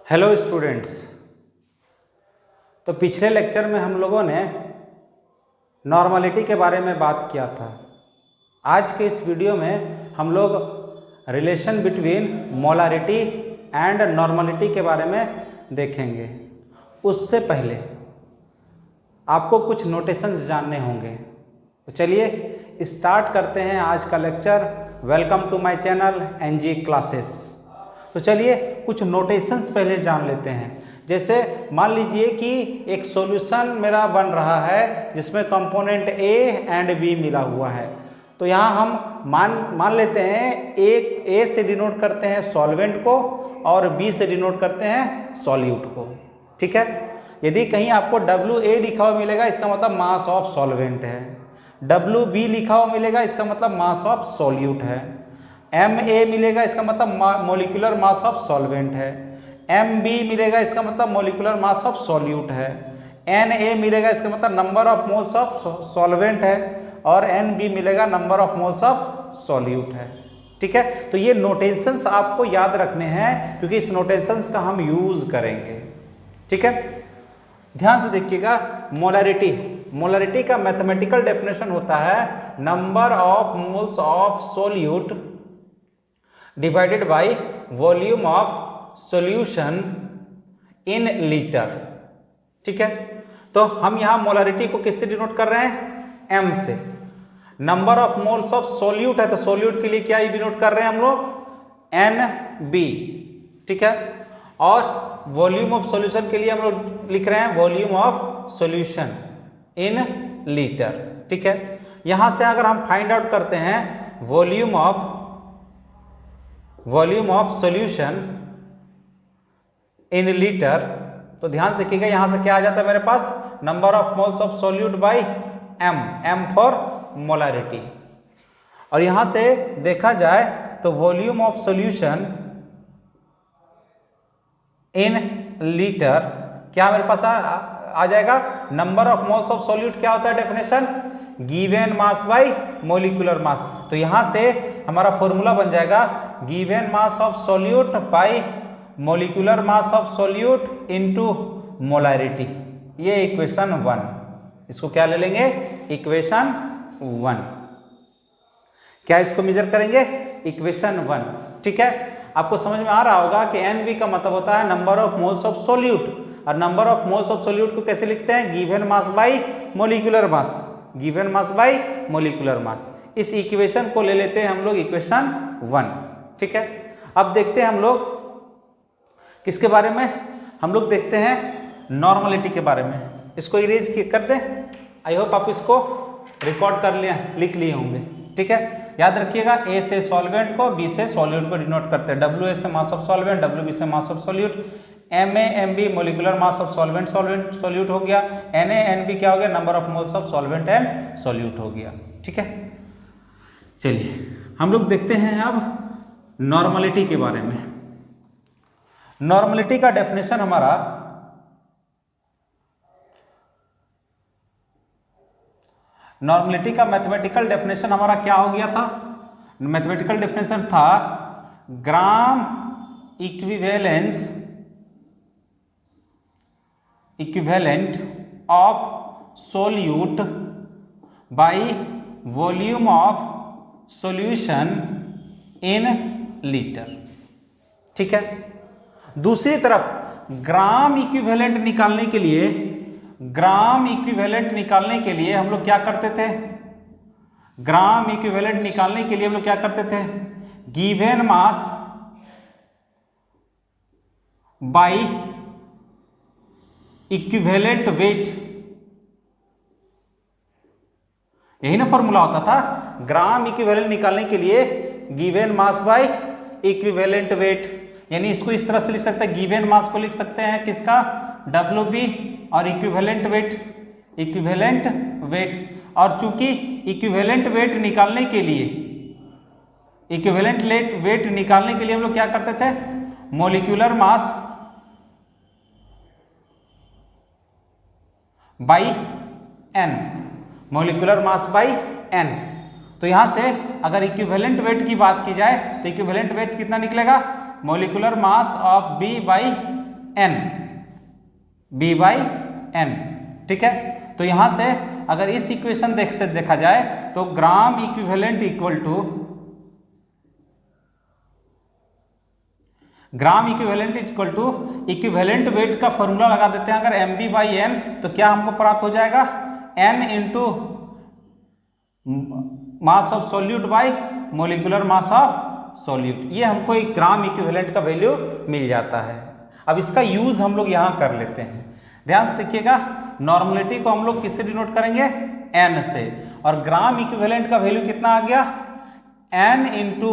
Hello students. तो पिछले lecture में हम लोगों ने नॉर्मलिटी के बारे में बात किया था। आज के इस वीडियो में हम लोग relation between molarity and normality के बारे में देखेंगे। उससे पहले आपको कुछ नोटेशंस जानने होंगे, तो चलिए स्टार्ट करते हैं आज का lecture. Welcome to my channel NG classes. तो चलिए कुछ नोटेशंस पहले जान लेते हैं। जैसे मान लीजिए कि एक सॉल्यूशन मेरा बन रहा है जिसमें कंपोनेंट ए एंड बी मिला हुआ है। तो यहाँ हम मान लेते हैं ए से डिनोट करते हैं सॉल्वेंट को और बी से डिनोट करते हैं सॉल्यूट को। ठीक है। यदि कहीं आपको WA लिखा हुआ मिलेगा इसका मतलब मास ऑफ सॉल्वेंट है, WB लिखा हुआ मिलेगा इसका मतलब मास ऑफ सॉल्यूट है, MA मिलेगा इसका मतलब मोलिकुलर मास ऑफ सॉल्वेंट है, MB मिलेगा इसका मतलब मोलिकुलर मास ऑफ सॉल्यूट है, NA मिलेगा इसका मतलब number of moles of solvent है और NB मिलेगा number of moles of solute है। ठीक है। तो ये नोटेशंस आपको याद रखने हैं क्योंकि इस नोटेशंस का हम यूज करेंगे। ठीक है। ध्यान से देखिएगा। मोलारिटी का मैथमेटिकल डेफिनेशन होता है number of moles of solute divided by volume of solution in litre. ठीक है। तो हम यहां मोलारिटी को किससे डिनोट कर रहे हैं? M से। Number of moles of solute है तो सोल्यूट के लिए क्या डिनोट कर रहे हैं हम लोग? NB। ठीक है। और वॉल्यूम ऑफ सॉल्यूशन के लिए हम लोग लिख रहे हैं volume of solution in litre. ठीक है। यहां से अगर हम फाइंड आउट करते हैं volume of solution in litre, तो ध्यान से देखिएगा यहां से क्या आ जाता है मेरे पास? Number of moles of solute by M for molarity. और यहां से देखा जाए तो volume of solution in litre क्या मेरे पास आ जाएगा? Number of moles of solute क्या होता है definition? Given mass by molecular mass. तो यहां से हमारा फॉर्मूला बन जाएगा given mass of solute by molecular mass of solute into molarity. ये इक्वेशन 1। इसको क्या ले लेंगे? इक्वेशन 1। क्या इसको मेजर करेंगे? इक्वेशन 1। ठीक है। आपको समझ में आ रहा होगा कि NB का मतलब होता है number of moles of solute, और number of moles of solute को कैसे लिखते हैं? Given mass by molecular mass. Given mass by molecular mass. इस इक्वेशन को ले लेते हैं हम लोग इक्वेशन 1। ठीक है। अब देखते हैं हम लोग किसके बारे में? हम लोग देखते हैं नॉर्मलिटी के बारे में। इसको इरेज कर दें। आई होप आप इसको रिकॉर्ड कर लिया, लिख लिए होंगे। ठीक है। याद रखिएगा A से सॉल्वेंट को, B से सॉल्यूट को डिनोट करते हैं। WA से मास ऑफ सॉल्वेंट, WB से मास of solute, MA MB molecular mass of solvent solute हो गया, NA NB क्या हो गया? Number of moles of solvent and solute हो गया। ठीक है। चलिए हम लोग देखते हैं अब नॉर्मलिटी के बारे में। नॉर्मलिटी का डेफिनेशन हमारा नॉर्मलिटी का मैथमेटिकल डेफिनेशन हमारा क्या हो गया था? मैथमेटिकल डेफिनेशन था gram equivalent of solute by volume of solution in litre. ठीक है। दूसरी तरफ ग्राम इक्विवेलेंट निकालने के लिए हम लोग क्या करते थे? ग्राम इक्विवेलेंट निकालने के लिए हम लोग क्या करते थे? Given mass by equivalent weight. यही ना फॉर्मूला होता था? ग्राम इक्विवेलेंट निकालने के लिए given mass by equivalent weight. यानी इसको इस तरह से लिख सकते हैं, गिवन मास को लिख सकते हैं किसका? WB और इक्विवेलेंट वेट। और चूंकि इक्विवेलेंट वेट निकालने के लिए हम लोग क्या करते थे? Molecular mass by N, molecular mass by N। तो यहां से अगर इक्विवेलेंट वेट की बात की जाए तो इक्विवेलेंट वेट कितना निकलेगा? Molecular mass of B by N, B by N, ठीक है। तो यहां से अगर इस इक्वेशन से देखा जाए तो gram equivalent equal to equivalent weight का फॉर्मूला लगा देते हैं अगर एम बी बाई एन, तो क्या हमको प्राप्त हो जाएगा, N into mass of solute by molecular mass of solute. ये हमको एक ग्राम इक्विवेलेंट का वैल्यू मिल जाता है। अब इसका यूज हम लोग यहां कर लेते हैं। ध्यान से देखिएगा, नॉर्मलिटी को हम लोग किससे डिनोट करेंगे, एन से, और ग्राम इक्विवेलेंट का वैल्यू कितना आ गया, N into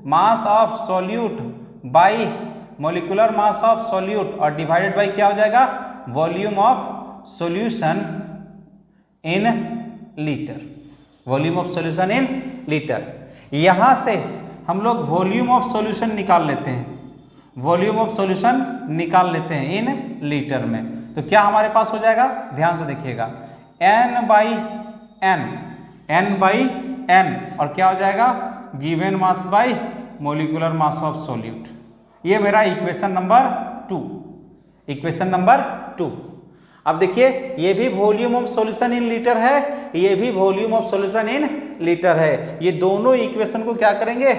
mass of solute by molecular mass of solute और डिवाइडेड बाई क्या हो जाएगा, volume of solution in litre, volume of solution in litre. यहां से हम लोग वॉल्यूम ऑफ सॉल्यूशन निकाल लेते हैं, वॉल्यूम ऑफ सॉल्यूशन निकाल लेते हैं इन लीटर में। तो क्या हमारे पास हो जाएगा, ध्यान से देखिएगा, एन बाई एन और क्या हो जाएगा, given mass by molecular mass of solute. ये मेरा इक्वेशन नंबर 2, इक्वेशन नंबर 2। अब देखिए, ये भी volume of solution in litre है, ये भी volume of solution in litre है। ये दोनों इक्वेशन को क्या करेंगे,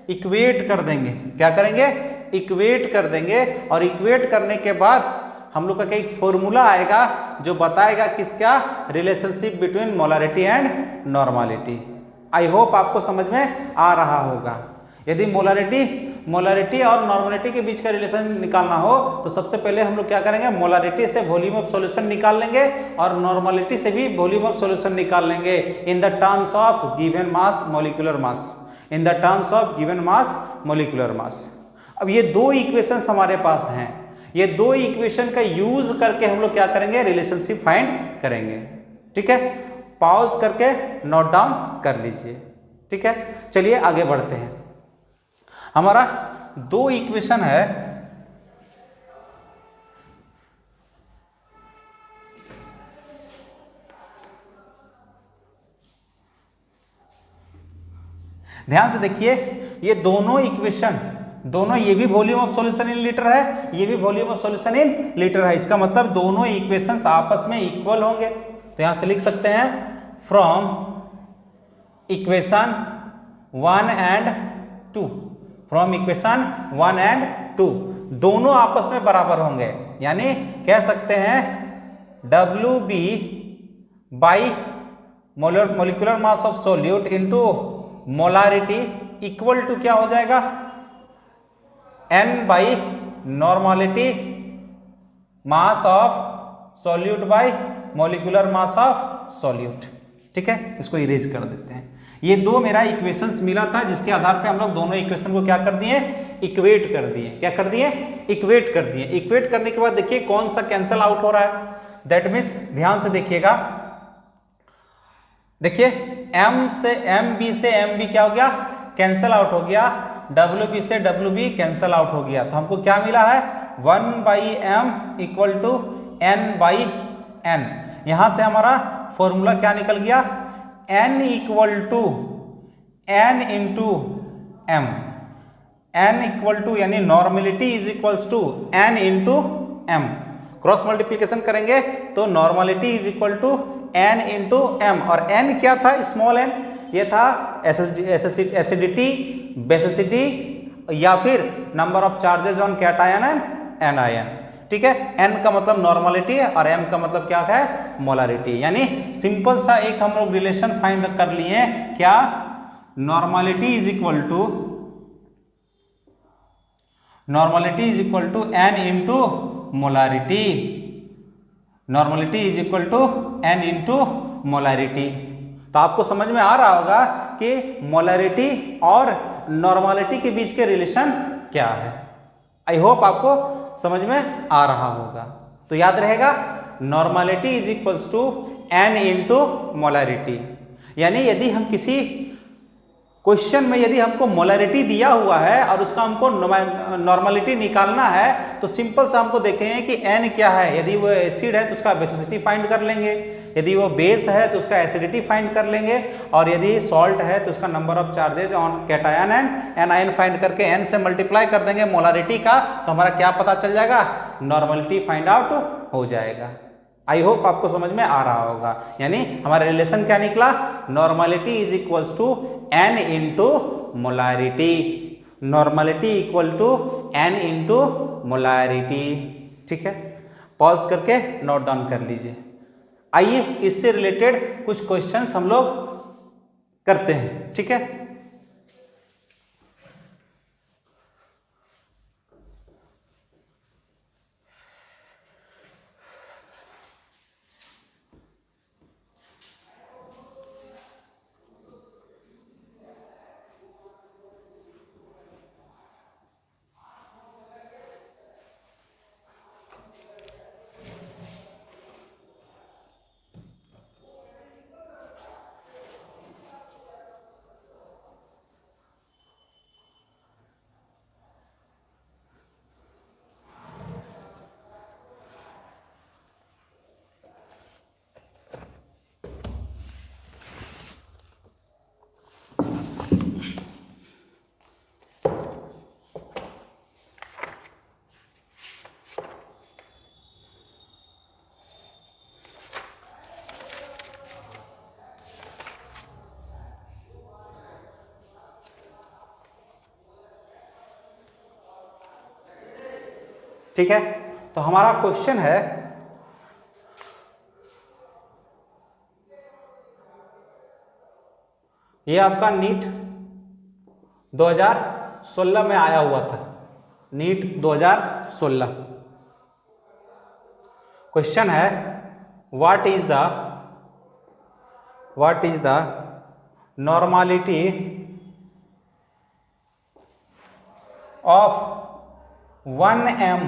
इक्वेट कर देंगे। क्या करेंगे, इक्वेट कर देंगे। और इक्वेट करने के बाद हम लोग का एक फॉर्मूला आएगा जो बताएगा किसका, relationship between molarity and normality. I hope आपको समझ में आ रहा होगा। यदि मोलारिटी और नॉर्मलिटी के बीच का रिलेशन निकालना हो तो सबसे पहले हम लोग क्या करेंगे, मोलारिटी से वॉल्यूम ऑफ सॉल्यूशन निकाल लेंगे और नॉर्मलिटी से भी वॉल्यूम ऑफ सॉल्यूशन निकाल लेंगे in the terms of given mass molecular mass, in the terms of given mass molecular mass. अब ये दो इक्वेशंस हमारे पास हैं, ये दो इक्वेशन का यूज करके हम लोग क्या करेंगे, रिलेशनशिप फाइंड करेंगे। ठीक है, पॉज करके नोट डाउन कर लीजिए। ठीक है, चलिए आगे बढ़ते हैं। हमारा दो इक्वेशन है, ध्यान से देखिए, ये दोनों इक्वेशन, दोनों, ये भी volume of solution in litre है, ये भी volume of solution in litre है। इसका मतलब दोनों इक्वेशंस आपस में इक्वल होंगे। तो यहां से लिख सकते हैं, from equation 1 and 2, from equation 1 and 2 दोनों आपस में बराबर होंगे। यानी कह सकते हैं WB by molecular mass of solute into molarity equal to क्या हो जाएगा, N by normality mass of solute by molecular mass of solute. ठीक है, इसको इरेज कर देते हैं। ये दो मेरा इक्वेशंस मिला था जिसके आधार पे हम लोग दोनों इक्वेशन को क्या कर दिए, इक्वेट कर दिए। क्या कर दिए, इक्वेट कर दिए। इक्वेट करने के बाद देखिए कौन सा कैंसल आउट हो रहा है, दैट मीन्स ध्यान से देखिएगा, देखिए M से MB से MB क्या हो गया, कैंसल आउट हो गया, WB से WB कैंसल आउट हो गया। तो हमको क्या मिला है, 1 by M equal to N by N। यहां से हमारा फॉर्मूला क्या निकल गया, N equal to N into M, N equal to यानी normality is equals to N into M। Cross multiplication करेंगे तो normality is equal to N into M, और N क्या था, स्मॉल n, ये था एसिडिटी, बेसिसिटी या फिर number of charges on cation and anion. ठीक है, N का मतलब नॉर्मलिटी है और M का मतलब क्या है, मोलारिटी। यानी सिंपल सा एक हम लोग रिलेशन फाइंड कर लिए, क्या, normality is equal to N into molarity, normality is equal to N into molarity. तो आपको समझ में आ रहा होगा कि मोलारिटी और नॉर्मलिटी के बीच के रिलेशन क्या है। आई होप आपको समझ में आ रहा होगा। तो याद रहेगा, normality is equals to N into molarity. यानी यदि हम किसी क्वेश्चन में यदि हमको मोलारिटी दिया हुआ है और उसका हमको नॉर्मलिटी निकालना है तो सिंपल सा हमको देखेंगे कि N क्या है। यदि वो एसिड है तो उसका बेसिसिटी फाइंड कर लेंगे, यदि वो बेस है तो उसका एसिडिटी फाइंड कर लेंगे, और यदि सॉल्ट है तो उसका number of charges on cation and anion find करके N से मल्टीप्लाई कर देंगे मोलारिटी का, तो हमारा क्या पता चल जाएगा, नॉर्मलिटी फाइंड आउट हो जाएगा। आई होप आपको समझ में आ रहा होगा। यानी हमारा रिलेशन क्या निकला, normality is equals to n into molarity, normality equal to n into molarity. ठीक है, पॉज करके नोट डाउन कर लीजिए। आइए इससे रिलेटेड कुछ क्वेश्चंस हम लोग करते हैं। ठीक है, ठीक है। तो हमारा क्वेश्चन है, ये आपका नीट 2016 में आया हुआ था, नीट 2016। क्वेश्चन है what is the normality of 1m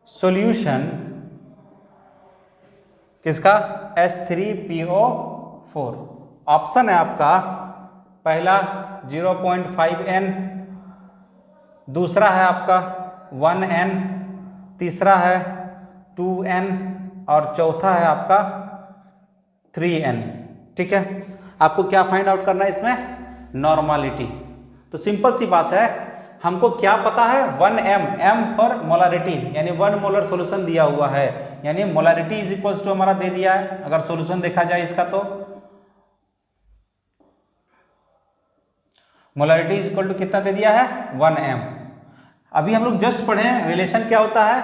solution किसका, H3PO4। ऑप्शन है आपका पहला 0.5n, दूसरा है आपका 1n, तीसरा है 2n और चौथा है आपका 3n। ठीक है, आपको क्या फाइंड आउट करना है इसमें, नॉर्मलिटी। तो सिंपल सी बात है, हमको क्या पता है, 1m, m फॉर मोलारिटी, यानी 1 मोलर सॉल्यूशन दिया हुआ है, यानी मोलारिटी इज इक्वल्स टू हमारा दे दिया है। अगर सॉल्यूशन देखा जाए इसका तो मोलारिटी इज इक्वल टू कितना दे दिया है, 1m। अभी हम लोग जस्ट पढ़े हैं रिलेशन क्या होता है,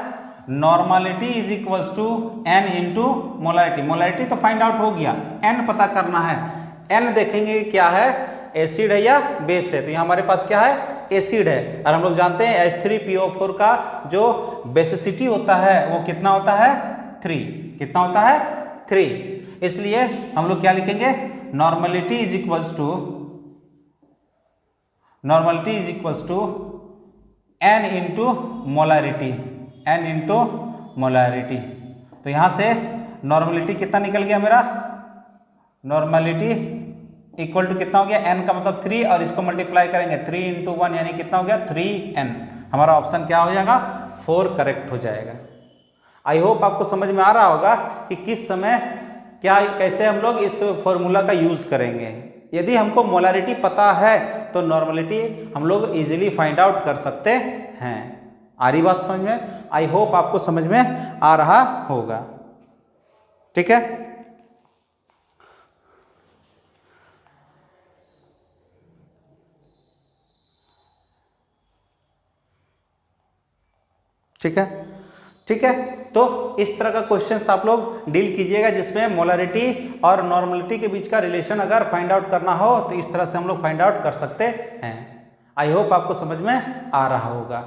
normality is equals to n into molarity. Molarity तो फाइंड आउट हो गया, n पता करना है। n देखेंगे क्या है, एसिड है या बेस है, तो यहाँ हमारे पास क्या है, एसिड है। और हम लोग जानते हैं H3PO4 का जो बेसिसिटी होता है वो कितना होता है, 3। कितना होता है, 3। इसलिए हम लोग क्या लिखेंगे, normality is equals to n into molarity, n into molarity. तो यहाँ से नॉर्मलिटी कितना निकल गया मेरा, नॉर्मलिटी इक्वल टू कितना हो गया, n का मतलब 3 और इसको मल्टीप्लाई करेंगे 3 इंटू 1 यानी कितना हो गया, 3n। हमारा ऑप्शन क्या हो जाएगा, 4 करेक्ट हो जाएगा। आई होप आपको समझ में आ रहा होगा कि किस समय क्या कैसे हम लोग इस फॉर्मूला का यूज करेंगे। यदि हमको मोलारिटी पता है तो नॉर्मलिटी हम लोग इजीली फाइंड आउट कर सकते हैं। आ रही बात समझ में, आई होप आपको समझ में आ रहा होगा। ठीक है, ठीक है, ठीक है। तो इस तरह का क्वेश्चंस आप लोग डील कीजिएगा जिसमें मोलारिटी और नॉर्मलिटी के बीच का रिलेशन अगर फाइंड आउट करना हो तो इस तरह से हम लोग फाइंड आउट कर सकते हैं। आई होप आपको समझ में आ रहा होगा।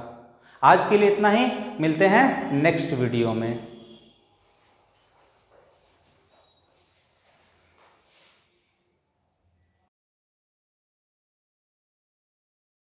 आज के लिए इतना ही, मिलते हैं नेक्स्ट वीडियो में।